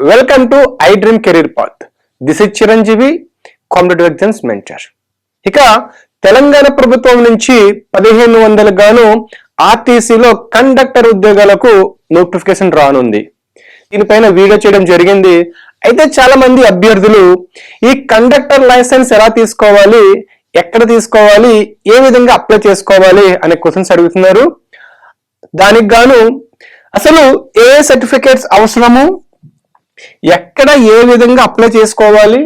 Welcome to I dream career path. This is Chiranjeevi, competitive exams mentor. ఇక తెలంగాణ ప్రభుత్వం నుంచి 1500 గాను ఆర్టీసీలో కండక్టర్ ఉద్యోగాలకు నోటిఫికేషన్ రానుంది. దీనిపైన వీడియో చేయడం జరిగింది. అయితే చాలా మంది అభ్యర్థులు ఈ కండక్టర్ లైసెన్స్ ఎలా తీసుకోవాలి, ఎక్కడ తీసుకోవాలి, ఏ విధంగా అప్లై చేసుకోవాలి అనే క్వశ్చన్స్ అడుగుతున్నారు. దానికి గాను అసలు ఏ సర్టిఫికేట్స్ అవసరము, ఎక్కడ ఏ విధంగా అప్లై చేసుకోవాలి,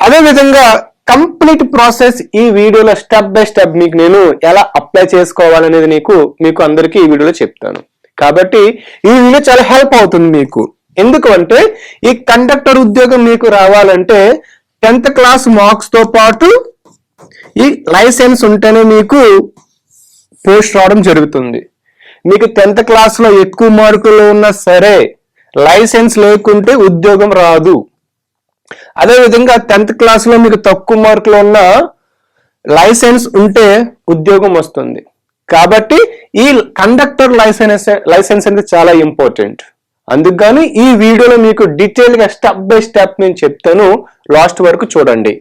అదే విధంగా కంప్లీట్ ప్రాసెస్ ఈ వీడియోలో స్టెప్ బై స్టెప్ మీకు నేను ఎలా అప్లై చేసుకోవాలనేది మీకు అందరికీ ఈ వీడియోలో చెప్తాను. కాబట్టి ఈ వీడియో చాలా హెల్ప్ అవుతుంది మీకు. ఎందుకు అంటే ఈ కండక్టర్ ఉద్యోగం మీకు రావాలంటే 10th క్లాస్ మార్క్స్ తో పాటు ఈ లైసెన్స్ ఉంటేనే మీకు పోస్ట్ రావడం జరుగుతుంది. మీకు 10th క్లాస్ లో ఎక్కువ మార్కులు ఉన్నా సరే లైసెన్స్ లేకుంటే ఉద్యోగం రాదు. అదేవిధంగా 10th క్లాస్ లో మీకు తక్కువ మార్కులు ఉన్న లైసెన్స్ ఉంటే ఉద్యోగం వస్తుంది. కాబట్టి ఈ కండక్టర్ లైసెన్స్ అనేది చాలా ఇంపార్టెంట్. అందుకని ఈ వీడియోలో మీకు డీటెయిల్ గా స్టెప్ బై స్టెప్ నేను చెప్తాను, లాస్ట్ వరకు చూడండి.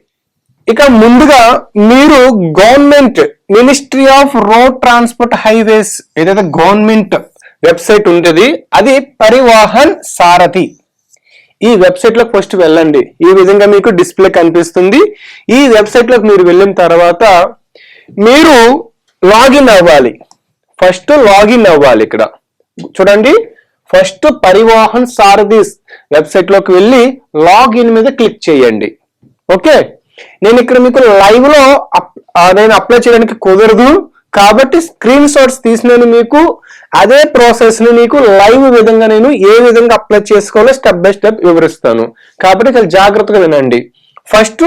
ఇక ముందుగా మీరు government ministry of road transport highways ఏదైతే గవర్నమెంట్ వెబ్సైట్ ఉంటుంది, అది పరివాహన్ సారథి. ఈ వెబ్సైట్ లోకి ఫస్ట్ వెళ్ళండి. ఈ విధంగా మీకు డిస్ప్లే కనిపిస్తుంది. ఈ వెబ్సైట్ లోకి మీరు వెళ్ళిన తర్వాత మీరు లాగిన్ అవ్వాలి. ఫస్ట్ లాగిన్ అవ్వాలి. ఇక్కడ చూడండి, ఫస్ట్ పరివాహన్ సారథి వెబ్సైట్ లోకి వెళ్ళి లాగిన్ మీద క్లిక్ చేయండి. ఓకే, నేను ఇక్కడ మీకు లైవ్ లో నేను అప్లై చేయడానికి కుదరదు కాబట్టి స్క్రీన్ షాట్స్ తీసి నేను మీకు అదే ప్రాసెస్ ని మీకు లైవ్ విధంగా నేను ఏ విధంగా అప్లై చేసుకోవాలో స్టెప్ బై స్టెప్ వివరిస్తాను. కాబట్టి చాలా జాగ్రత్తగా వినండి. ఫస్ట్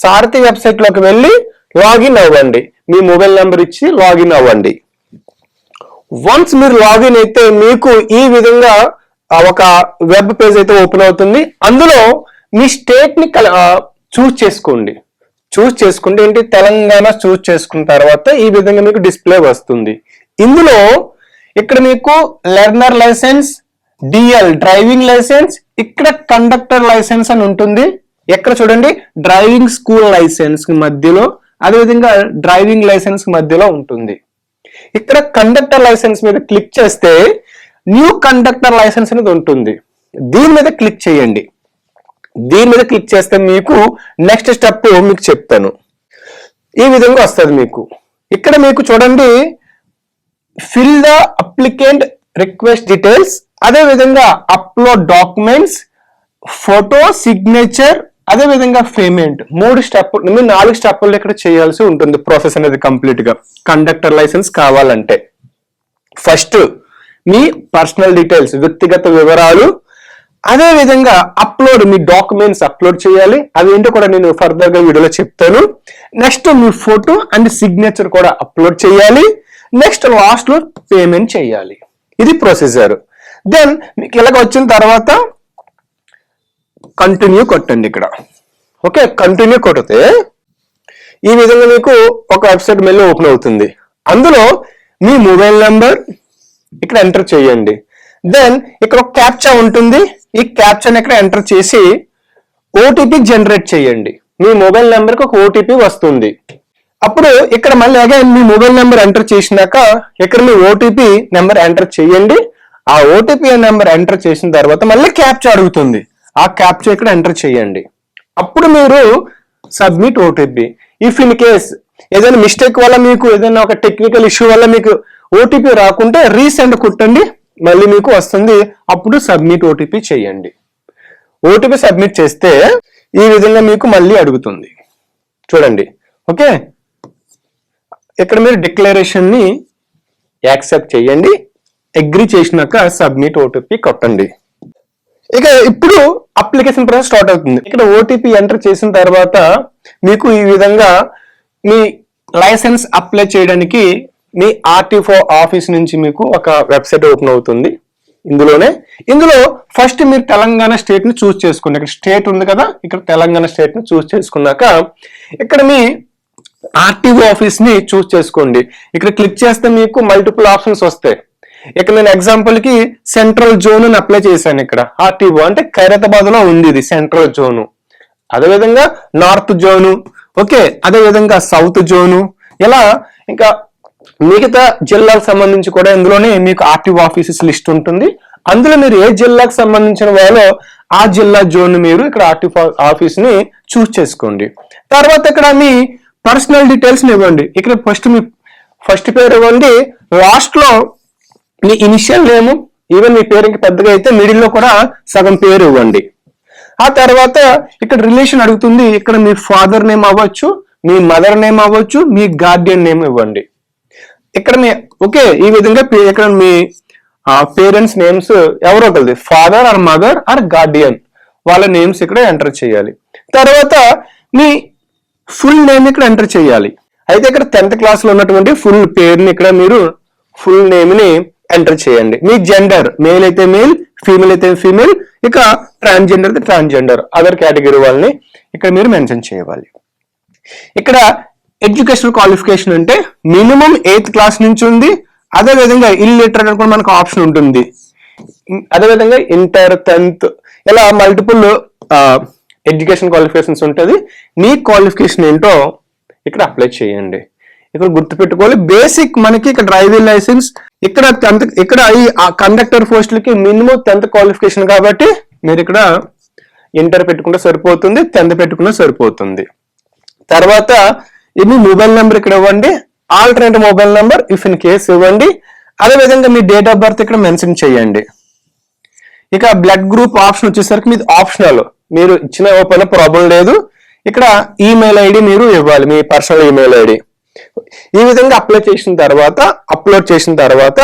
సారథి వెబ్సైట్ లోకి వెళ్ళి లాగిన్ అవ్వండి. మీ మొబైల్ నెంబర్ ఇచ్చి లాగిన్ అవ్వండి. వన్స్ మీరు లాగిన్ అయితే మీకు ఈ విధంగా ఒక వెబ్ పేజ్ అయితే ఓపెన్ అవుతుంది. అందులో మీ స్టేట్ ని చూస్ చేసుకోండి. ఏంటి, తెలంగాణ చూస్ చేసుకున్న తర్వాత ఈ విధంగా మీకు డిస్ప్లే వస్తుంది. ఇందులో ఇక్కడ మీకు learner licence, DL driving licence, ఇక్కడ కండక్టర్ లైసెన్స్ అని ఉంటుంది. ఎక్కడ చూడండి, డ్రైవింగ్ స్కూల్ లైసెన్స్ మధ్యలో, అదేవిధంగా డ్రైవింగ్ లైసెన్స్ మధ్యలో ఉంటుంది. ఇక్కడ కండక్టర్ లైసెన్స్ మీద క్లిక్ చేస్తే న్యూ కండక్టర్ లైసెన్స్ అనేది ఉంటుంది. దీని మీద క్లిక్ చేయండి. దీని మీద క్లిక్ చేస్తే మీకు నెక్స్ట్ స్టెప్ మీకు చెప్తాను. ఈ విధంగా వస్తుంది మీకు. ఇక్కడ మీకు చూడండి, fill the applicant request details, అదే విధంగా అప్లోడ్ డాక్యుమెంట్స్, ఫోటో, సిగ్నేచర్, అదే విధంగా పేమెంట్. 4 స్టెప్పులు ఇక్కడ చేయాల్సి ఉంటుంది. ప్రాసెస్ అనేది కంప్లీట్ గా కండక్టర్ లైసెన్స్ కావాలంటే ఫస్ట్ మీ పర్సనల్ డీటెయిల్స్, వ్యక్తిగత వివరాలు, అదే విధంగా అప్లోడ్, మీ డాక్యుమెంట్స్ అప్లోడ్ చేయాలి. అవి ఏంటో కూడా నేను ఫర్దర్ గా వీడియోలో చెప్తాను. Next me photo and signature కూడా అప్లోడ్ చేయాలి. నెక్స్ట్ లాస్ట్ లో పేమెంట్ చేయాలి. ఇది ప్రొసీజర్. దెన్ మీకు ఇలాగ వచ్చిన తర్వాత కంటిన్యూ కొట్టండి ఇక్కడ. ఓకే, కంటిన్యూ కొడితే ఈ విధంగా మీకు ఒక వెబ్సైట్ మెయిల్ ఓపెన్ అవుతుంది. అందులో మీ మొబైల్ నెంబర్ ఇక్కడ ఎంటర్ చేయండి. దెన్ ఇక్కడ ఒక క్యాప్చా ఉంటుంది. ఈ క్యాప్చాని ఇక్కడ ఎంటర్ చేసి ఓటీపీ జనరేట్ చేయండి. మీ మొబైల్ నెంబర్కి ఒక ఓటీపీ వస్తుంది. అప్పుడు ఇక్కడ మళ్ళీ అగైన్ మీ మొబైల్ నెంబర్ ఎంటర్ చేసినాక ఇక్కడ మీ ఓటీపీ నెంబర్ ఎంటర్ చేయండి. ఆ ఓటీపీ నెంబర్ ఎంటర్ చేసిన తర్వాత మళ్ళీ క్యాప్చా అడుగుతుంది. ఆ క్యాప్చా ఇక్కడ ఎంటర్ చేయండి. అప్పుడు మీరు submit OTP. If in case ఏదైనా మిస్టేక్ వల్ల మీకు ఏదైనా ఒక టెక్నికల్ ఇష్యూ వల్ల మీకు ఓటీపీ రాకుంటే రీసెండ్ కొట్టండి, మళ్ళీ మీకు వస్తుంది. అప్పుడు సబ్మిట్ ఓటీపీ చేయండి. ఓటీపీ సబ్మిట్ చేస్తే ఈ విధంగా మీకు మళ్ళీ అడుగుతుంది. చూడండి. ఓకే, ఇక్కడ మీరు డిక్లరేషన్ ని యాక్సెప్ట్ చేయండి. అగ్రీ చేసినాక సబ్మిట్ ఓటీపీ కొట్టండి. ఇక ఇప్పుడు అప్లికేషన్ ప్రాసెస్ స్టార్ట్ అవుతుంది. ఇక్కడ ఓటీపీ ఎంటర్ చేసిన తర్వాత మీకు ఈ విధంగా మీ లైసెన్స్ అప్లై చేయడానికి మీ ఆర్టీఓ ఆఫీస్ నుంచి మీకు ఒక వెబ్సైట్ ఓపెన్ అవుతుంది. ఇందులో ఫస్ట్ మీరు తెలంగాణ స్టేట్ ని చూస్ చేసుకోండి. ఇక్కడ స్టేట్ ఉంది కదా, ఇక్కడ తెలంగాణ స్టేట్ ని చూస్ చేసుకున్నాక ఇక్కడ మీ ఆర్టీఓ ఆఫీస్ ని చూస్ చేసుకోండి. ఇక్కడ క్లిక్ చేస్తే మీకు మల్టిపుల్ ఆప్షన్స్ వస్తాయి. ఇక్కడ నేను ఎగ్జాంపుల్ కి సెంట్రల్ జోన్ అని అప్లై చేశాను. ఇక్కడ ఆర్టీఓ అంటే ఖైరతాబాద్ లో ఉంది ఇది సెంట్రల్ జోను. అదేవిధంగా నార్త్ జోను, ఓకే, అదేవిధంగా సౌత్ జోను, ఇలా ఇంకా మిగతా జిల్లాకు సంబంధించి కూడా ఇందులోనే మీకు ఆర్టీఓ ఆఫీసెస్ లిస్ట్ ఉంటుంది. అందులో మీరు ఏ జిల్లాకు సంబంధించిన వాళ్ళో ఆ జిల్లా జోన్ మీరు ఇక్కడ ఆర్టీఓ ఆఫీస్ ని చూస్ చేసుకోండి. తర్వాత ఇక్కడ మీ పర్సనల్ డీటెయిల్స్ ఇవ్వండి. ఇక్కడ మీ ఫస్ట్ పేరు ఇవ్వండి, లాస్ట్ లో మీ ఇనిషియల్ నేమ్, ఈవెన్ మీ పేరు ఇంకా పెద్దగా అయితే మిడిల్ లో కూడా సగం పేరు ఇవ్వండి. ఆ తర్వాత ఇక్కడ రిలేషన్ అడుగుతుంది. ఇక్కడ మీ ఫాదర్ నేమ్ అవ్వచ్చు, మీ మదర్ నేమ్ అవ్వచ్చు, మీ గార్డియన్ నేమ్ ఇవ్వండి. ఇక్కడ మీ ఓకే, ఈ విధంగా ఇక్కడ మీ పేరెంట్స్ నేమ్స్ ఎవరో ఒకరిది, father or mother or guardian, వాళ్ళ నేమ్స్ ఇక్కడ ఎంటర్ చేయాలి. తర్వాత మీ ఫుల్ నేమ్ ఇక్కడ ఎంటర్ చేయాలి. అయితే ఇక్కడ 10th క్లాస్ లో ఉన్నటువంటి ఫుల్ పేరుని ఇక్కడ మీరు ఫుల్ నేమ్ ని ఎంటర్ చేయండి. మీ జెండర్, మేల్ అయితే మేల్, ఫీమేల్ అయితే ఫీమేల్, ఇక ట్రాన్స్జెండర్ అయితే ట్రాన్స్జెండర్, అదర్ కేటగిరీ వాళ్ళని ఇక్కడ మీరు మెన్షన్ చేయాలి. ఇక్కడ ఎడ్యుకేషనల్ క్వాలిఫికేషన్ అంటే మినిమం 8th క్లాస్ నుంచి ఉంది. అదేవిధంగా ఇల్లిటరేట్ అని కూడా మనకు ఆప్షన్ ఉంటుంది. అదేవిధంగా ఇంటర్, 10th ఇలా మల్టిపుల్ ఎడ్యుకేషన్ క్వాలిఫికేషన్స్ ఉంటుంది. మీ క్వాలిఫికేషన్ ఏంటో ఇక్కడ అప్లై చేయండి. ఇక్కడ గుర్తుపెట్టుకోవాలి, బేసిక్ మనకి ఇక్కడ డ్రైవింగ్ లైసెన్స్, ఇక్కడ 10th, ఇక్కడ ఈ కండక్టర్ పోస్టులకి మినిమం 10th క్వాలిఫికేషన్ కాబట్టి మీరు ఇక్కడ ఇంటర్ పెట్టుకుంటే సరిపోతుంది, 10th పెట్టుకుంటే సరిపోతుంది. తర్వాత ఇది మొబైల్ నెంబర్ ఇక్కడ ఇవ్వండి, alternate mobile number if in case ఇవ్వండి. అదేవిధంగా మీ డేట్ ఆఫ్ బర్త్ ఇక్కడ మెన్షన్ చేయండి. ఇక బ్లడ్ గ్రూప్ ఆప్షన్ వచ్చేసరికి మీది ఆప్షనల్, మీరు ఇచ్చిన ఓపెన్ ప్రాబ్లం లేదు. ఇక్కడ ఈమెయిల్ ఐడి మీరు ఇవ్వాలి, మీ పర్సనల్ ఈమెయిల్ ఐడి. ఈ విధంగా అప్లోడ్ చేసిన తర్వాత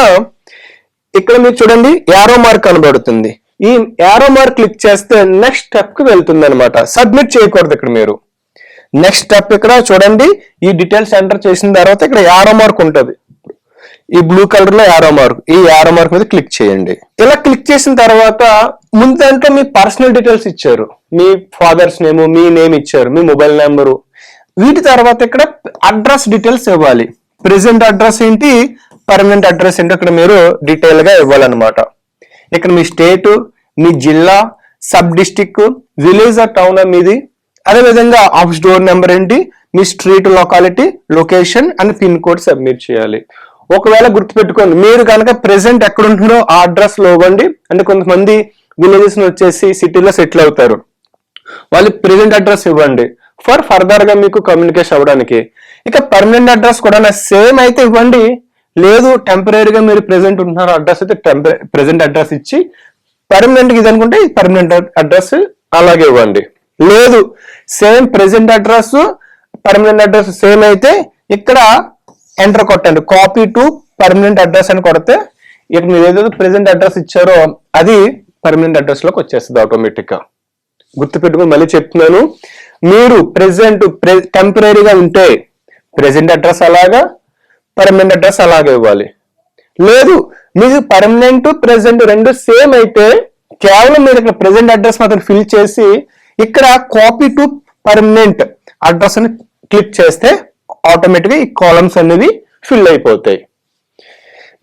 ఇక్కడ మీరు చూడండి యారో మార్క్ కనబడుతుంది. ఈ యారో మార్క్ క్లిక్ చేస్తే నెక్స్ట్ స్టెప్ కి వెళ్తుంది అనమాట. సబ్మిట్ చేయకూడదు ఇక్కడ మీరు. నెక్స్ట్ స్టెప్ ఇక్కడ చూడండి, ఈ డీటెయిల్స్ ఎంటర్ చేసిన తర్వాత ఇక్కడ యారో మార్క్ ఉంటుంది, ఈ బ్లూ కలర్ లో యారో మార్క్, ఈ యారో మార్క్ మీద క్లిక్ చేయండి. ఇలా క్లిక్ చేసిన తర్వాత ముందు దాంట్లో మీ పర్సనల్ డీటెయిల్స్ ఇచ్చారు, మీ ఫాదర్స్ నేమ్, మీ నేమ్ ఇచ్చారు, మీ మొబైల్ నెంబరు. వీటి తర్వాత ఇక్కడ అడ్రస్ డీటెయిల్స్ ఇవ్వాలి. ప్రెసెంట్ అడ్రస్ ఏంటి, పర్మనెంట్ అడ్రస్ ఏంటో ఇక్కడ మీరు డీటెయిల్ గా ఇవ్వాలన్నమాట. ఇక్కడ మీ స్టేట్, మీ జిల్లా, sub district, village or town మీది, అదేవిధంగా ఆఫీస్ డోర్ నెంబర్ ఏంటి, మీ street locality, location and pin code submit చేయాలి. ఒకవేళ గుర్తుపెట్టుకోండి, మీరు కనుక ప్రెసెంట్ ఎక్కడ ఉంటున్నారో ఆ అడ్రస్ లో ఇవ్వండి. అంటే కొంతమంది విలేజెస్ వచ్చేసి సిటీలో సెటిల్ అవుతారు, వాళ్ళు ప్రెసెంట్ అడ్రస్ ఇవ్వండి ఫర్దర్ గా మీకు కమ్యూనికేషన్ అవ్వడానికి. ఇక పర్మనెంట్ అడ్రస్ కూడా సేమ్ అయితే ఇవ్వండి, లేదు టెంపరీగా మీరు ప్రెసెంట్ ఉంటున్నారు అడ్రస్ అయితే ప్రెసెంట్ అడ్రస్ ఇచ్చి, పర్మనెంట్ ఇది అనుకుంటే పర్మనెంట్ అడ్రస్ అలాగే ఇవ్వండి. లేదు same present address permanent address same అయితే ఇక్కడ ఎంటర్ కొట్టండి, కాపీ టు పర్మనెంట్ అడ్రస్ అని కొడితే ఇక మీరు ఏదైతే ప్రెసెంట్ అడ్రస్ ఇచ్చారో అది పర్మనెంట్ అడ్రస్ లోకి వచ్చేస్తుంది ఆటోమేటిక్ గా. గుర్తుపెట్టుకుని మళ్ళీ చెప్తున్నాను, మీరు ప్రెసెంట్ టెంపరీగా ఉంటే ప్రెసెంట్ అడ్రస్ అలాగా, పర్మనెంట్ అడ్రస్ అలాగే ఇవ్వాలి. లేదు మీకు పర్మనెంట్ ప్రెసెంట్ రెండు సేమ్ అయితే కేవలం మీరు ఇక్కడ ప్రెసెంట్ అడ్రస్ మాత్రం ఫిల్ చేసి ఇక్కడ కాపీ టు పర్మనెంట్ అడ్రస్ అని క్లిక్ చేస్తే ఆటోమేటిక్ గా ఈ కాలమ్స్ అనేవి ఫిల్ అయిపోతాయి.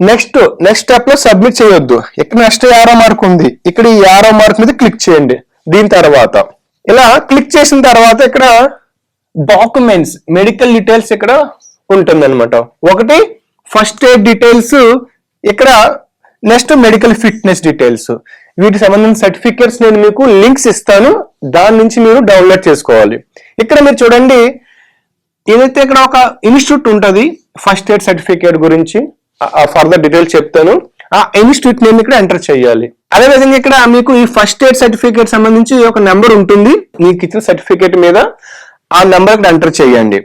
నెక్స్ట్ స్టెప్ లో సబ్మిట్ చేయొద్దు, ఇక్కడ నెక్స్ట్ యారో మార్క్ ఉంది, ఇక్కడ ఈ యారో మార్క్ మీద క్లిక్ చేయండి. దీని తర్వాత ఇలా క్లిక్ చేసిన తర్వాత ఇక్కడ డాక్యుమెంట్స్, మెడికల్ డీటెయిల్స్ ఇక్కడ ఉంటుంది అనమాట. ఒకటి ఫస్ట్ ఎయిడ్ డీటెయిల్స్, ఇక్కడ నెక్స్ట్ మెడికల్ ఫిట్నెస్ డీటెయిల్స్. వీటికి సంబంధించిన సర్టిఫికేట్స్ నేను మీకు లింక్స్ ఇస్తాను, దాని నుంచి మీరు డౌన్లోడ్ చేసుకోవాలి. ఇక్కడ మీరు చూడండి, ఏదైతే ఇక్కడ ఒక ఇన్స్టిట్యూట్ ఉంటుంది ఫస్ట్ ఎయిడ్ సర్టిఫికేట్ గురించి ఫర్దర్ డీటెయిల్స్ చెప్తాను, ఆ ఇన్స్టిట్యూట్ నేమ్ ఇక్కడ ఎంటర్ చేయాలి. అదేవిధంగా ఇక్కడ మీకు ఈ ఫస్ట్ ఎయిడ్ సర్టిఫికేట్ సంబంధించి ఒక నెంబర్ ఉంటుంది మీకు ఇచ్చిన సర్టిఫికేట్ మీద, ఆ నెంబర్ ఇక్కడ ఎంటర్ చేయండి.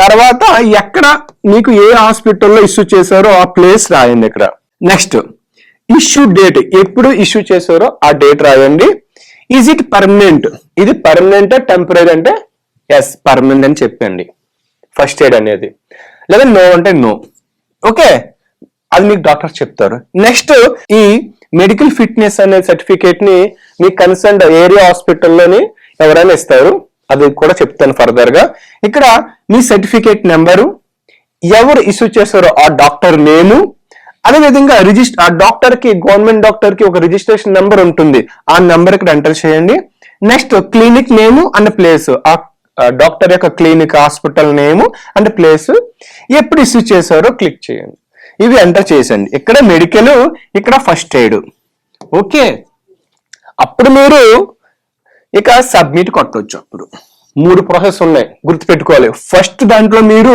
తర్వాత ఎక్కడ మీకు ఏ హాస్పిటల్లో ఇష్యూ చేశారో ఆ ప్లేస్ రాయండి ఇక్కడ. నెక్స్ట్ ఇష్యూ డేట్, ఎప్పుడు ఇష్యూ చేశారో ఆ డేట్ రాయండి. ఈజ్ ఇట్ పర్మనెంట్, ఇది పర్మనెంట్ టెంపరీ అంటే ఎస్ పర్మనెంట్ అని చెప్పండి ఫస్ట్ ఎయిడ్ అనేది, లేదా నో అంటే నో. ఓకే, అది మీకు డాక్టర్ చెప్తారు. నెక్స్ట్ ఈ మెడికల్ ఫిట్నెస్ అనే సర్టిఫికేట్ ని మీ కన్సర్న్ ఏరియా హాస్పిటల్లోని ఎవరైనా ఇస్తారు, అది కూడా చెప్తాను ఫర్దర్ గా. ఇక్కడ మీ సర్టిఫికేట్ నెంబరు, ఎవరు ఇష్యూ చేశారో ఆ డాక్టర్ నేము, అదేవిధంగా ఆ డాక్టర్ కి, గవర్నమెంట్ డాక్టర్ కి ఒక రిజిస్ట్రేషన్ నెంబర్ ఉంటుంది, ఆ నెంబర్ ఇక్కడ ఎంటర్ చేయండి. Next clinic name and place, ఆ డాక్టర్ యొక్క clinic, hospital name and place, ఎప్పుడు ఇష్యూ చేశారో క్లిక్ చేయండి. ఇవి ఎంటర్ చేసండి. ఇక్కడ మెడికల్, ఇక్కడ ఫస్ట్ ఎయిడ్. ఓకే, అప్పుడు మీరు ఇక సబ్మిట్ కొట్టవచ్చు. అప్పుడు 3 ప్రాసెస్ ఉన్నాయి, గుర్తుపెట్టుకోవాలి. ఫస్ట్ దాంట్లో మీరు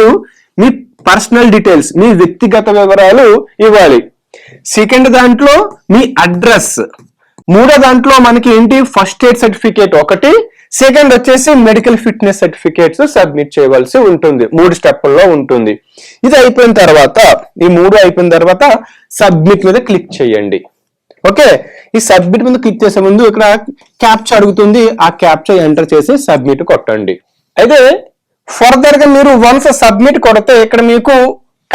మీ పర్సనల్ డీటెయిల్స్, మీ వ్యక్తిగత వివరాలు ఇవ్వాలి. సెకండ్ దాంట్లో మీ అడ్రస్. మూడో దాంట్లో మనకి ఏంటి, ఫస్ట్ ఎయిడ్ సర్టిఫికేట్ ఒకటి, సెకండ్ వచ్చేసి మెడికల్ ఫిట్నెస్ సర్టిఫికేట్స్ సబ్మిట్ చేయవలసి ఉంటుంది. 3 స్టెప్పుల్లో ఉంటుంది. ఇది అయిపోయిన తర్వాత, ఈ 3 అయిపోయిన తర్వాత సబ్మిట్ మీద క్లిక్ చేయండి. ఓకే, ఈ సబ్మిట్ మీద క్లిక్ చేసే ముందు ఇక్కడ క్యాప్చా అడుగుతుంది, ఆ క్యాప్చా ఎంటర్ చేసి సబ్మిట్ కొట్టండి. అయితే ఫర్దర్ గా మీరు వన్స్ సబ్మిట్ కొడితే ఇక్కడ మీకు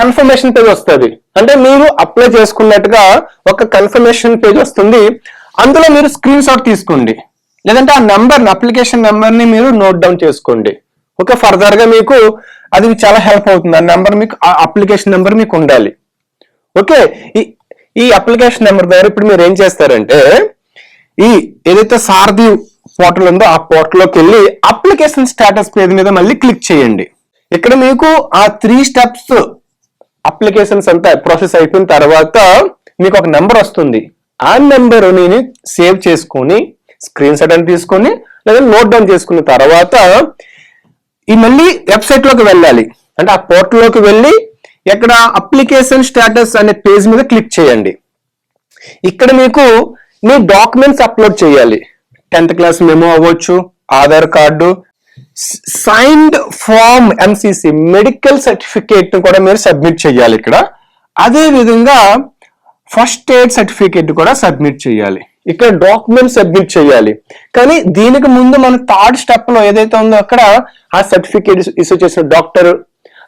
కన్ఫర్మేషన్ పేజ్ వస్తుంది. అంటే మీరు అప్లై చేసుకున్నట్టుగా ఒక కన్ఫర్మేషన్ పేజ్ వస్తుంది. అందులో మీరు స్క్రీన్ షాట్ తీసుకోండి, లేదంటే ఆ నెంబర్, అప్లికేషన్ నెంబర్ ని మీరు నోట్ డౌన్ చేసుకోండి. ఓకే, ఫర్దర్ గా మీకు అది చాలా హెల్ప్ అవుతుంది. ఆ నెంబర్ మీకు, ఆ అప్లికేషన్ నెంబర్ మీకు ఉండాలి. ఓకే, ఈ అప్లికేషన్ నెంబర్ ద్వారా ఇప్పుడు మీరు ఏం చేస్తారంటే, ఈ ఏదైతే సారథి పోర్టల్ ఉందో ఆ పోర్టల్లోకి వెళ్ళి అప్లికేషన్ స్టేటస్ పేజ్ మీద మళ్ళీ క్లిక్ చేయండి. ఇక్కడ మీకు ఆ 3 స్టెప్స్ అప్లికేషన్స్ అంతా ప్రాసెస్ అయిపోయిన తర్వాత మీకు ఒక నెంబర్ వస్తుంది. ఆ నెంబర్ నేను సేవ్ చేసుకొని స్క్రీన్ షాట్ అని తీసుకొని లేదా నోట్ డౌన్ చేసుకున్న తర్వాత ఈ మళ్ళీ వెబ్సైట్ లోకి వెళ్ళాలి. అంటే ఆ పోర్టల్లోకి వెళ్ళి ఇక్కడ అప్లికేషన్ స్టేటస్ అనే పేజ్ మీద క్లిక్ చేయండి. ఇక్కడ మీకు మీ డాక్యుమెంట్స్ అప్లోడ్ చేయాలి. 10th క్లాస్ మెమో అవ్వచ్చు, Aadhaar card, signed form MCC medical certificate కూడా మీరు సబ్మిట్ చేయాలి ఇక్కడ. అదే విధంగా ఫస్ట్ ఎయిడ్ సర్టిఫికేట్ కూడా సబ్మిట్ చేయాలి. ఇక్కడ డాక్యుమెంట్ సబ్మిట్ చేయాలి. కానీ దీనికి ముందు మన 3rd స్టెప్ లో ఏదైతే ఉందో అక్కడ ఆ సర్టిఫికేట్ ఇష్యూ చేసిన డాక్టర్,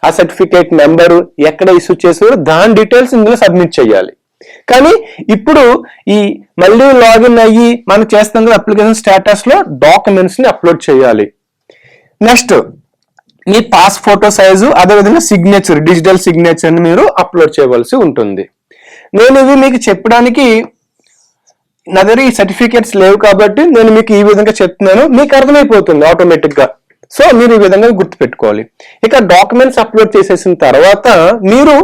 ఆ సర్టిఫికేట్ నెంబరు, ఎక్కడ ఇష్యూ చేసారో దాని డీటెయిల్స్ ఇందులో సబ్మిట్ చేయాలి. కానీ ఇప్పుడు ఈ మళ్ళీ లాగిన్ అయ్యి మనం చేస్తాం కదా అప్లికేషన్ స్టేటస్ లో డాక్యుమెంట్స్ ని అప్లోడ్ చేయాలి. నెక్స్ట్ మీ పాస్ ఫోటో సైజు, అదేవిధంగా సిగ్నేచర్, డిజిటల్ సిగ్నేచర్ ని మీరు అప్లోడ్ చేయవలసి ఉంటుంది. నేను ఇవి మీకు చెప్పడానికి, నా దగ్గర ఈ సర్టిఫికేట్స్ లేవు కాబట్టి నేను మీకు ఈ విధంగా చెప్తున్నాను, మీకు అర్థమైపోతుంది ఆటోమేటిక్ గా. సో మీరు ఈ విధంగా గుర్తుపెట్టుకోవాలి. ఇక డాక్యుమెంట్స్ అప్లోడ్ చేసేసిన తర్వాత మీరు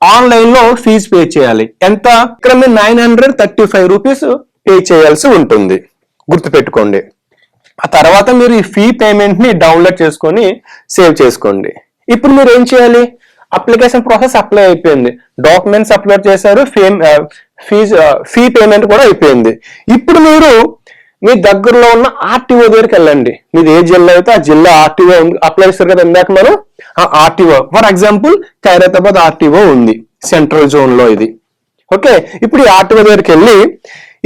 ఆన్లైన్ లో ఫీజు పే చేయాలి. ఎంత? ఇక్కడ మీరు 935 రూపీస్ పే చేయాల్సి ఉంటుంది, గుర్తుపెట్టుకోండి. ఆ తర్వాత మీరు ఈ ఫీ పేమెంట్ ని డౌన్లోడ్ చేసుకొని సేవ్ చేసుకోండి. ఇప్పుడు మీరు ఏం చేయాలి? అప్లికేషన్ ప్రాసెస్ అప్లై అయిపోయింది, డాక్యుమెంట్స్ అప్లోడ్ చేశారు, ఫీ పేమెంట్ కూడా అయిపోయింది. ఇప్పుడు మీరు మీ దగ్గరలో ఉన్న ఆర్టీఓ దగ్గరికి వెళ్ళండి. మీది ఏ జిల్లా అయితే ఆ జిల్లా ఆర్టీఓ అప్లై చేస్తారు కదా ఇందాక మనం, ఆ RTO for example Khairatabad RTO ఉంది సెంట్రల్ జోన్ లో ఇది. ఓకే, ఇప్పుడు ఈ ఆర్టీఓ దగ్గరికి వెళ్ళి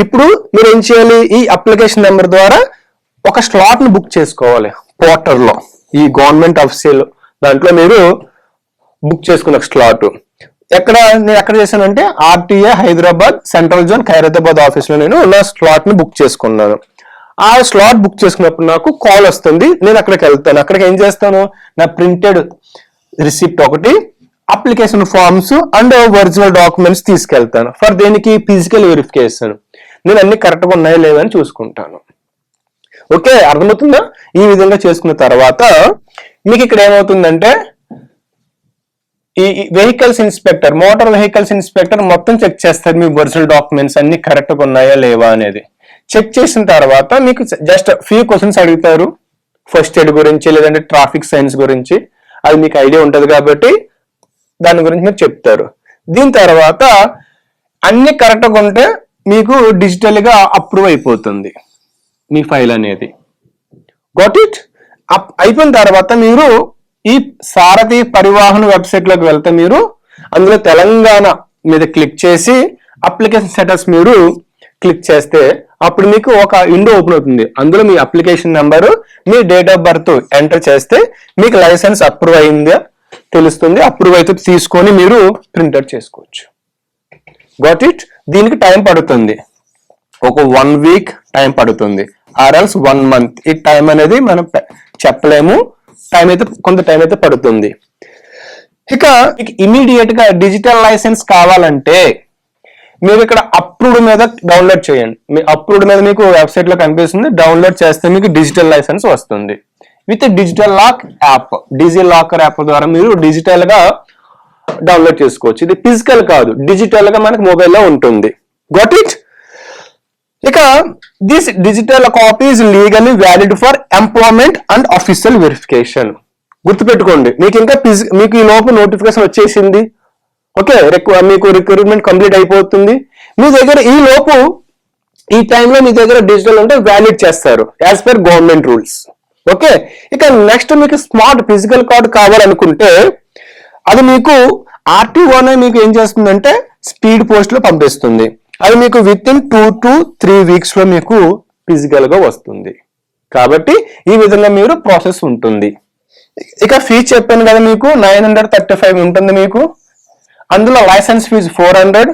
ఇప్పుడు మీరు ఏం చేయాలి? ఈ అప్లికేషన్ నెంబర్ ద్వారా ఒక స్లాట్ ని బుక్ చేసుకోవాలి పోర్టల్ లో. ఈ గవర్నమెంట్ అఫీషియల్ దాంట్లో మీరు బుక్ చేసుకున్న స్లాట్ నేను ఎక్కడ చేశానంటే RTA Hyderabad central zone Khairatabad office లో నేను నా స్లాట్ ని బుక్ చేసుకున్నాను. ఆ స్లాట్ బుక్ చేసుకున్నప్పుడు నాకు కాల్ వస్తుంది, నేను అక్కడికి వెళ్తాను. అక్కడికి ఏం చేస్తాను? నా ప్రింటెడ్ రిసిప్ట్ ఒకటి, application forms and original documents తీసుకెళ్తాను. ఫర్ దేనికి? Physical verification. నేను అన్ని కరెక్ట్గా ఉన్నాయో లేవని చూసుకుంటాను. ఓకే, అర్థమవుతుందా? ఈ విధంగా చేసుకున్న తర్వాత మీకు ఇక్కడ ఏమవుతుందంటే ఈ vehicles inspector, motor vehicles inspector మొత్తం చెక్ చేస్తారు మీ ఒరిజినల్ డాక్యుమెంట్స్ అన్ని కరెక్ట్గా ఉన్నాయా లేవా అనేది. చెక్ చేసిన తర్వాత మీకు జస్ట్ ఫ్యూ క్వశ్చన్స్ అడుగుతారు, ఫస్ట్ ఎయిడ్ గురించి లేదంటే ట్రాఫిక్ సైన్స్ గురించి. అది మీకు ఐడియా ఉంటుంది కాబట్టి దాని గురించి మీరు చెప్తారు. దీని తర్వాత అన్ని కరెక్ట్గా ఉంటే మీకు డిజిటల్ గా అప్రూవ్ అయిపోతుంది మీ ఫైల్ అనేది. Got it? అయిపోయిన తర్వాత మీరు ఈ సారథి పరివాహన్ వెబ్సైట్ లోకి వెళ్తే మీరు అందులో తెలంగాణ మీద క్లిక్ చేసి అప్లికేషన్ స్టేటస్ మీరు క్లిక్ చేస్తే అప్పుడు మీకు ఒక విండో ఓపెన్ అవుతుంది. అందులో మీ అప్లికేషన్ నెంబరు, మీ డేట్ ఆఫ్ బర్త్ ఎంటర్ చేస్తే మీకు లైసెన్స్ అప్రూవ్ అయిందా తెలుస్తుంది. అప్రూవ్ అయితే తీసుకొని మీరు ప్రింట్అవుట్ చేసుకోవచ్చు. Got it? దీనికి టైం పడుతుంది, ఒక 1 వీక్ టైం పడుతుంది, ఆర్ఎల్స్ 1 మంత్. ఈ టైం అనేది మనం చెప్పలేము, కొంత టైం అయితే పడుతుంది. ఇక మీకు ఇమీడియట్ గా డిజిటల్ లైసెన్స్ కావాలంటే మీరు ఇక్కడ అప్రూవ్డ్ మీద డౌన్లోడ్ చేయండి. మీ అప్రూవ్డ్ మీద మీకు వెబ్సైట్ లో కనిపిస్తుంది. డౌన్లోడ్ చేస్తే మీకు డిజిటల్ లైసెన్స్ వస్తుంది. With digital lock app, DigiLocker app ద్వారా మీరు డిజిటల్ గా డౌన్లోడ్ చేసుకోవచ్చు. ఇది ఫిజికల్ కాదు, డిజిటల్ గా మనకి మొబైల్లో ఉంటుంది. Got it. ఇక this digital copy is legally valid for employment and official verification. గుర్తుపెట్టుకోండి, మీకు ఈ లోపు నోటిఫికేషన్ వచ్చేసింది. ఓకే, మీకు రిక్రూట్మెంట్ కంప్లీట్ అయిపోతుంది. మీ దగ్గర ఈ టైంలో మీ దగ్గర డిజిటల్ ఉంటే వ్యాలిడ్ చేస్తారు as per government rules. Okay, ఇక నెక్స్ట్ మీకు స్మార్ట్ ఫిజికల్ కార్డ్ కావాలనుకుంటే అది మీకు ఆర్టీఓనే మీకు ఏం చేస్తుందంటే స్పీడ్ పోస్ట్ లో పంపిస్తుంది. అది మీకు విత్ ఇన్ 2 to 3 weeks లో మీకు ఫిజికల్ గా వస్తుంది. కాబట్టి ఈ విధంగా మీరు ప్రాసెస్ ఉంటుంది. ఇక ఫీజు చెప్పాను కదా, మీకు 935 ఉంటుంది. మీకు అందులో లైసెన్స్ ఫీజు 400,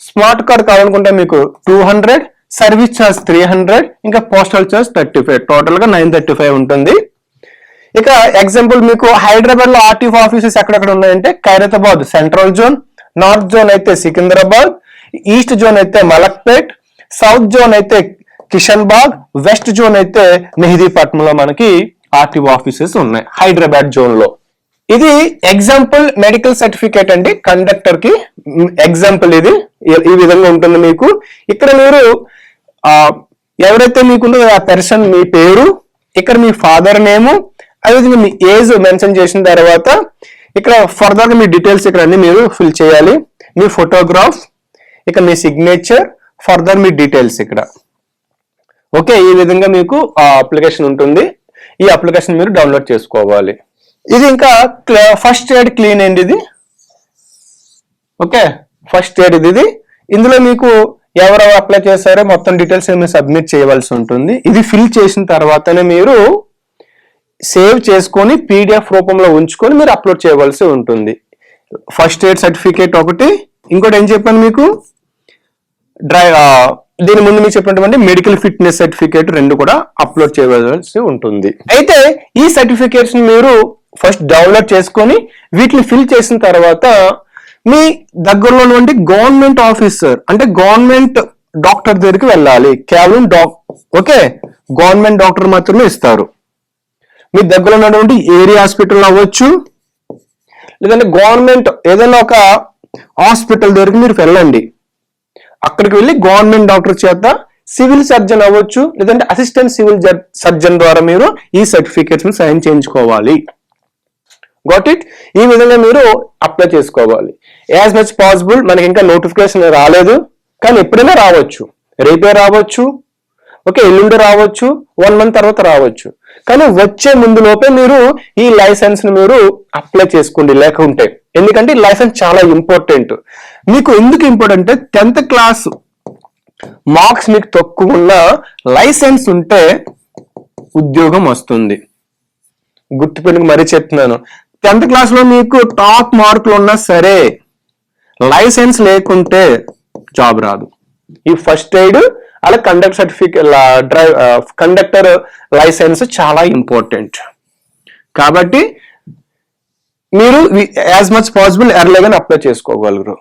స్మార్ట్ కార్డ్ కావాలనుకుంటే మీకు 200, సర్వీస్ ఛార్జ్ 300, ఇంకా పోస్టల్ ఛార్జ్ 35, టోటల్ గా 935 ఉంటుంది. ఇక ఎగ్జాంపుల్ మీకు హైదరాబాద్ లో ఆర్టీఓ ఆఫీసెస్ ఎక్కడెక్కడ ఉన్నాయంటే Khairatabad central zone, north zone అయితే సికింద్రాబాద్, ఈస్ట్ జోన్ అయితే మలక్పేట్, సౌత్ జోన్ అయితే కిషన్ బాగ్, వెస్ట్ జోన్ అయితే మెహదీపట్నంలో మనకి ఆర్టీఓ ఆఫీసెస్ ఉన్నాయి హైదరాబాద్ జోన్ లో. ఇది ఎగ్జాంపుల్ మెడికల్ సర్టిఫికేట్ అండి, కండక్టర్ కి ఎగ్జాంపుల్ ఇది ఈ విధంగా ఉంటుంది. మీకు ఇక్కడ మీరు ఎవరైతే మీకుందో ఆ పర్సన్ మీ పేరు, ఇక్కడ మీ ఫాదర్ నేము, అదేవిధంగా మీ ఏజ్ మెన్షన్ చేసిన తర్వాత ఇక్కడ ఫర్దర్ గా మీ డీటెయిల్స్ ఇక్కడ అన్ని మీరు ఫిల్ చేయాలి. మీ ఫోటోగ్రాఫ్, ఇక మీ సిగ్నేచర్, ఫర్దర్ మీ డీటెయిల్స్ ఇక్కడ. ఓకే, ఈ విధంగా మీకు అప్లికేషన్ ఉంటుంది. ఈ అప్లికేషన్ మీరు డౌన్లోడ్ చేసుకోవాలి. ఇది ఇంకా ఫస్ట్ ఎయిడ్ క్లీన్ అండి ఇది. ఓకే, ఫస్ట్ ఎయిడ్ ఇది. ఇందులో మీకు ఎవరెవరు అప్లై చేశారో మొత్తం డీటెయిల్స్ మీరు సబ్మిట్ చేయవలసి ఉంటుంది. ఇది ఫిల్ చేసిన తర్వాతనే మీరు సేవ్ చేసుకొని పీడిఎఫ్ రూపంలో ఉంచుకొని మీరు అప్లోడ్ చేయవలసి ఉంటుంది. ఫస్ట్ ఎయిడ్ సర్టిఫికేట్ ఒకటి, ఇంకోటి ఏం చెప్పాను మీకు దీని ముందు మీకు చెప్పినటువంటి మెడికల్ ఫిట్నెస్ సర్టిఫికేట్ 2 కూడా అప్లోడ్ చేయవలసి ఉంటుంది. అయితే ఈ సర్టిఫికేట్స్ మీరు ఫస్ట్ డౌన్లోడ్ చేసుకొని వీటిని ఫిల్ చేసిన తర్వాత మీ దగ్గరలో ఉన్నటువంటి గవర్నమెంట్ ఆఫీసర్ అంటే గవర్నమెంట్ డాక్టర్ దగ్గరికి వెళ్ళాలి. కేవలం ఓకే, గవర్నమెంట్ డాక్టర్ మాత్రమే ఇస్తారు. మీ దగ్గర ఉన్నటువంటి ఏరియా హాస్పిటల్ అవ్వచ్చు, లేదంటే గవర్నమెంట్ ఏదైనా ఒక హాస్పిటల్ దగ్గరికి మీరు వెళ్ళండి. అక్కడికి వెళ్ళి గవర్నమెంట్ డాక్టర్ చేత సివిల్ సర్జన్ అవ్వచ్చు, లేదంటే అసిస్టెంట్ సివిల్ సర్జన్ ద్వారా మీరు ఈ సర్టిఫికేట్స్ సైన్ చేయించుకోవాలి. Got it. ఈ విధంగా మీరు అప్లై చేసుకోవాలి. యాజ్ మచ్ పాసిబుల్ మనకి ఇంకా నోటిఫికేషన్ రాలేదు, కానీ ఎప్పుడైనా రావచ్చు. రేపే రావచ్చు, ఓకే, ఎల్లుండి రావచ్చు, 1 month తర్వాత రావచ్చు. కానీ వచ్చే ముందు లోపే మీరు ఈ లైసెన్స్ ని మీరు అప్లై చేసుకోండి లేకుంటే. ఎందుకంటే ఈ లైసెన్స్ చాలా ఇంపార్టెంట్. మీకు ఎందుకు ఇంపార్టెంట్ అంటే 10th క్లాస్ మార్క్స్ మీకు తక్కువ ఉన్న లైసెన్స్ ఉంటే ఉద్యోగం వస్తుంది. గుర్తుపెట్టుకు మరీ చెప్తున్నాను, 10th క్లాస్ లో మీకు టాప్ మార్కులు ఉన్నా సరే లైసెన్స్ లేకుంటే జాబ్ రాదు. ఈ ఫస్ట్ ఎయిడ్ అలా కండక్టర్ సర్టిఫికేట్, కండక్టర్ లైసెన్స్ చాలా ఇంపార్టెంట్. కాబట్టి మీరు యాజ్ మచ్ పాసిబుల్ ఎర్లీగా అప్లై చేసుకోగలరు.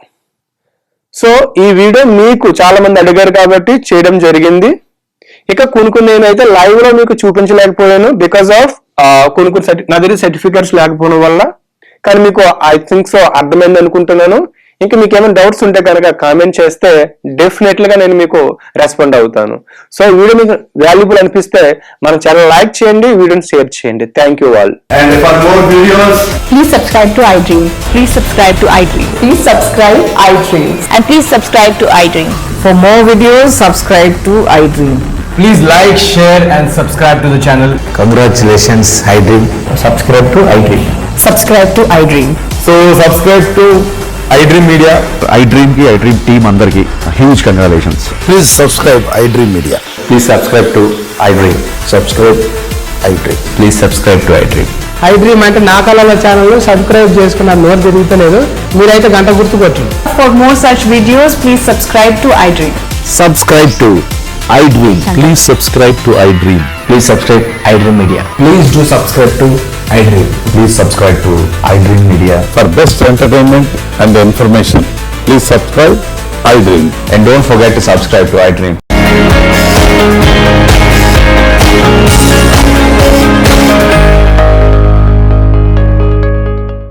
సో ఈ వీడియో మీకు చాలా మంది అడిగారు కాబట్టి చేయడం జరిగింది. ఇక కొన్ని నేనైతే లైవ్ లో మీకు చూపించలేకపోయాను బికాస్ ఆఫ్ కొన్ని నా దగ్గర సర్టిఫికేట్స్ లేకపోవడం వల్ల. కానీ మీకు ఐ థింక్ సో అర్థమైంది అనుకుంటున్నాను. ఇంకా మీకు ఏమైనా డౌట్స్ ఉంటే కనుక కామెంట్ చేస్తే డెఫినెట్లీగా నేను మీకు రెస్పాండ్ అవుతాను. సో వీడియో మీకు వాల్యుబుల్ అనిపిస్తే మన ఛానల్ లైక్ చేయండి, వీడియోని షేర్ చేయండి. Thank you all. And for more videos, please subscribe to iDream. Please subscribe to iDream. Please subscribe iDream. And please subscribe to iDream. For more videos, subscribe to iDream. please like, share and subscribe to the channel. Congratulations, iDream. Subscribe to iDream. Subscribe to iDream. So subscribe to iDream Media. iDream ki iDream team andarki huge congratulations. Please subscribe iDream Media. Please subscribe to iDream. Subscribe iDream. Please subscribe to iDream. iDream అంటే నా కళల channel subscribe చేసుకున్న note తిరుగుతలేదు, మీరైతే గంట గుర్తు కొట్టండి. For more such videos, please subscribe to iDream. Subscribe to iDream. Please subscribe to iDream. Please subscribe iDream Media. Please do subscribe to iDream. Please subscribe to iDream Media. For best entertainment and information, please subscribe iDream. And don't forget to subscribe to iDream.